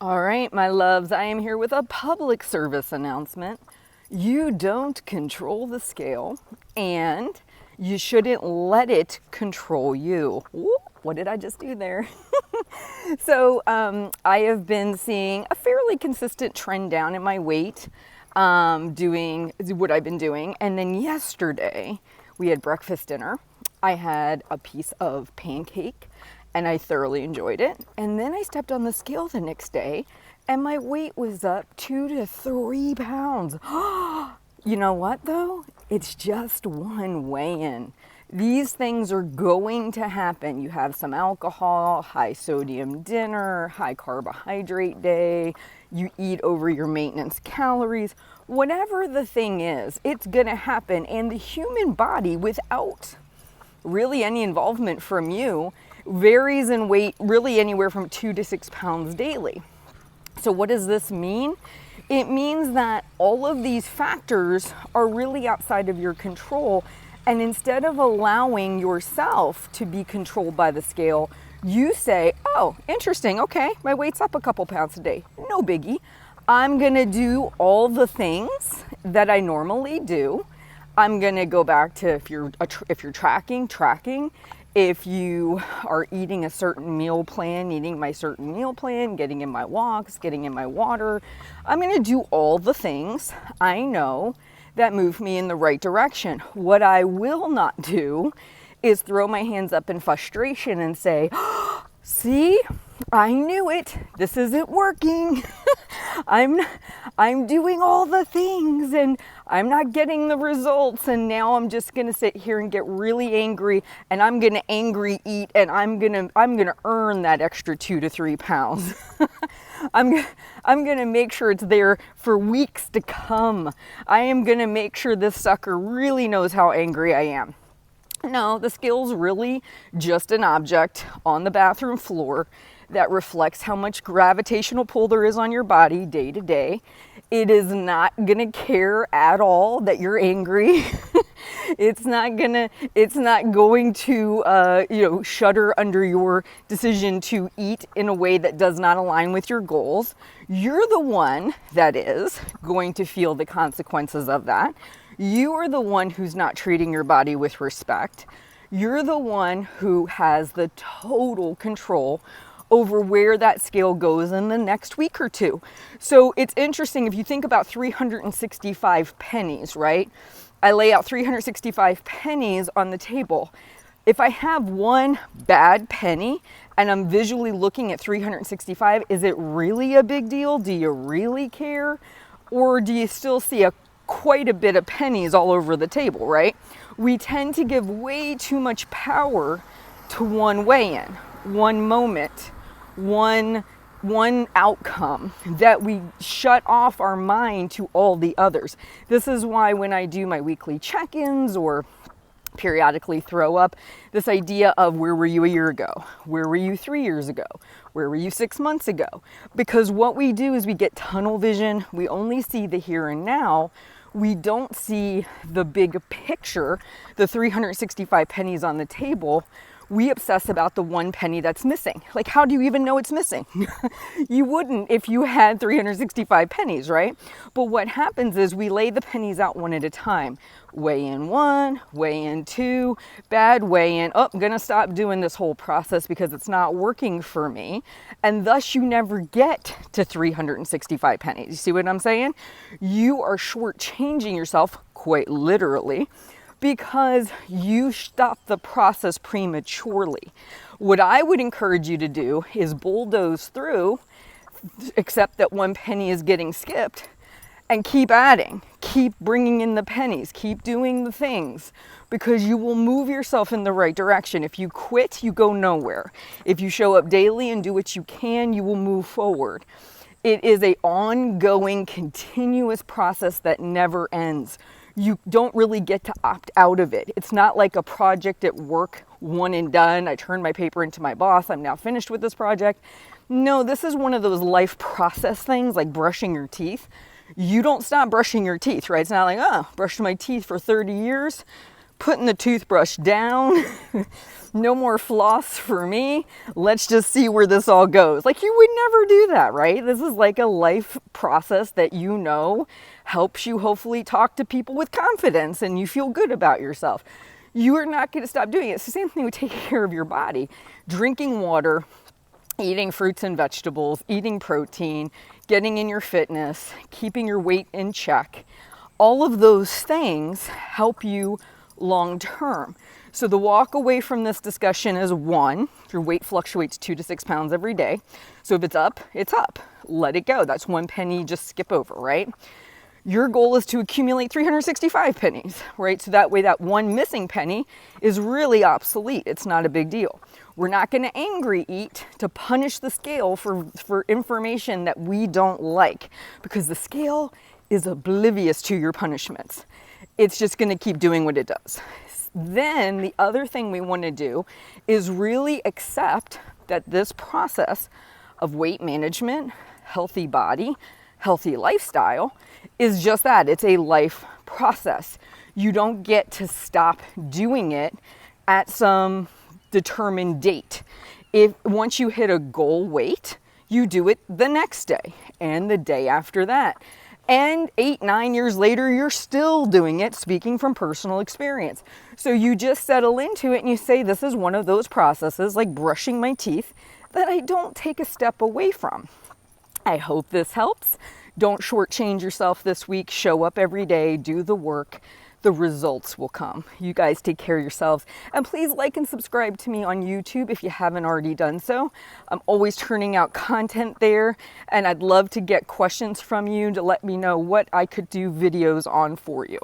All right, my loves, I am here with a public service announcement. You don't control the scale, and you shouldn't let it control you. Whoop, what did I just do there? I have been seeing a fairly consistent trend down in my weight, doing what I've been doing. And then yesterday, we had breakfast dinner. I had a piece of pancake and I thoroughly enjoyed it. And then I stepped on the scale the next day and my weight was up 2 to 3 pounds. You know what though? It's just one weigh-in. These things are going to happen. You have some alcohol, high sodium dinner, high carbohydrate day, you eat over your maintenance calories. Whatever the thing is, it's going to happen. And the human body, without really any involvement from you, varies in weight really anywhere from 2 to 6 pounds daily. So what does this mean? It means that all of these factors are really outside of your control. And instead of allowing yourself to be controlled by the scale, you say, oh, interesting, okay, my weight's up a couple pounds a day. No biggie. I'm gonna do all the things that I normally do. I'm gonna go back to if you're tracking. If you are eating a certain meal plan, eating my certain meal plan, getting in my walks, getting in my water. I'm gonna do all the things I know that move me in the right direction. What I will not do is throw my hands up in frustration and say, oh, see, I knew it. This isn't working. I'm doing all the things and I'm not getting the results, and now I'm just gonna sit here and get really angry, and I'm gonna angry eat, and I'm gonna earn that extra 2 to 3 pounds. I'm gonna make sure it's there for weeks to come. I am gonna make sure this sucker really knows how angry I am. No, the scale's really just an object on the bathroom floor that reflects how much gravitational pull there is on your body day to day. It is not gonna care at all that you're angry. It's not going to shudder under your decision to eat in a way that does not align with your goals. You're the one that is going to feel the consequences of that. You are the one who's not treating your body with respect. You're the one who has the total control over where that scale goes in the next week or two. So it's interesting if you think about 365 pennies, right? I lay out 365 pennies on the table. If I have one bad penny and I'm visually looking at 365, is it really a big deal? Do you really care? Or do you still see quite a bit of pennies all over the table, right? We tend to give way too much power to one weigh-in, one moment, one outcome, that we shut off our mind to all the others. This is why when I do my weekly check-ins or periodically throw up this idea of where were you a year ago? Where were you 3 years ago? Where were you 6 months ago? Because what we do is we get tunnel vision. We only see the here and now. We don't see the big picture, the 365 pennies on the table. We obsess about the one penny that's missing. Like, how do you even know it's missing? You wouldn't if you had 365 pennies, right? But what happens is we lay the pennies out one at a time. Weigh in one, weigh in two, bad weigh in. Oh, I'm gonna stop doing this whole process because it's not working for me. And thus you never get to 365 pennies. You see what I'm saying? You are shortchanging yourself, quite literally, because you stop the process prematurely. What I would encourage you to do is bulldoze through, accept that one penny is getting skipped, and keep adding, keep bringing in the pennies, keep doing the things, because you will move yourself in the right direction. If you quit, you go nowhere. If you show up daily and do what you can, you will move forward. It is an ongoing, continuous process that never ends. You don't really get to opt out of it. It's not like a project at work, one and done. I turned my paper into my boss. I'm now finished with this project. No, this is one of those life process things like brushing your teeth. You don't stop brushing your teeth, right? It's not like, oh, brushed my teeth for 30 years. putting the toothbrush down. No more floss for me. Let's just see where this all goes. Like, you would never do that, right? This is like a life process that you know helps you hopefully talk to people with confidence and you feel good about yourself. You are not going to stop doing it. It's the same thing with taking care of your body. Drinking water, eating fruits and vegetables, eating protein, getting in your fitness, keeping your weight in check. All of those things help you long term. So the walk away from this discussion is one, your weight fluctuates 2 to 6 pounds every day. So if it's up, it's up. Let it go. That's 1 penny, just skip over, right? Your goal is to accumulate 365 pennies, right? So that way that one missing penny is really obsolete. It's not a big deal. We're not going to angry eat to punish the scale for information that we don't like, because the scale is oblivious to your punishments. It's just going to keep doing what it does. Then the other thing we want to do is really accept that this process of weight management, healthy body, healthy lifestyle is just that. It's a life process. You don't get to stop doing it at some determined date. If once you hit a goal weight, you do it the next day and the day after that. And 8-9 years later, you're still doing it, speaking from personal experience. So you just settle into it and you say, this is one of those processes, like brushing my teeth, that I don't take a step away from. I hope this helps. Don't shortchange yourself this week. Show up every day, do the work. The results will come. You guys take care of yourselves. And please like and subscribe to me on YouTube if you haven't already done so. I'm always turning out content there, and I'd love to get questions from you to let me know what I could do videos on for you.